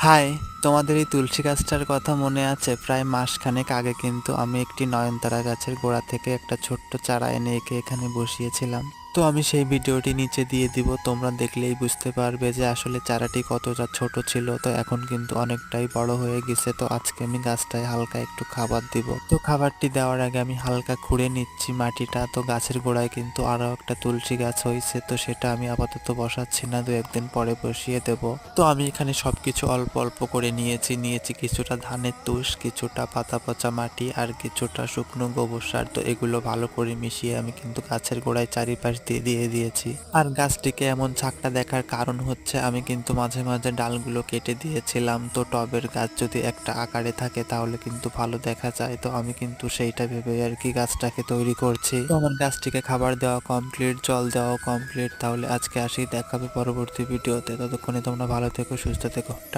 High, তোমাদের এই তুলসী গাছটার কথা মনে আছে? প্রায় মাসখানেক আগে কিন্তু আমি একটি নয়নতারা গাছের গোড়া থেকে একটা ছোট্ট চারা এনে একে এখানে বসিয়েছিলাম। তো আমি সেই ভিডিওটি নিচে দিয়ে দিব, তোমরা দেখলেই বুঝতে পারবে যে আসলে চারাটি কতটা ছোট ছিল। তো এখন কিন্তু অনেকটাই বড় হয়ে গেছে। তো আজকে আমি গাছটায় হালকা একটু খাবার দিব। তো খাবারটি দেওয়ার আগে আমি হালকা খুঁড়ে নিচ্ছি মাটিটা। তো গাছের গোড়ায় কিন্তু আরো একটা তুলসী গাছ হয়েছে, তো সেটা আমি আপাতত বসাচ্ছি না, দু একদিন পরে বসিয়ে দেব। তো আমি এখানে সবকিছু অল্প অল্প করে নিয়েছি কিছুটা ধানের তুষ, কিছুটা পাতা পচা মাটি আর কিছুটা শুকনো গোবর সার। তো এগুলো ভালো করে মিশিয়ে আমি কিন্তু গাছের গোড়ায় চারিপাশ দিয়ে দিয়েছি। আর গাছটিকে এমন ঝাঁকটা দেখার কারণ হচ্ছে আমি কিন্তু মাঝে মাঝে ডালগুলো কেটে দিয়েছিলাম। তো টবের গাছ যদি একটা আকারে থাকে তাহলে কিন্তু ভালো দেখা যায়। তো আমি কিন্তু সেইটা ভেবে আর কি গাছটাকে তৈরি করছি। তো আমার গাছটিকে খাবার দেওয়া কমপ্লিট, জল দেওয়া কমপ্লিট। তাহলে আজকে আসি, দেখাবে পরবর্তী ভিডিওতে। ততক্ষণে তোমরা ভালো থেকো, সুস্থ থেকো। টাটা।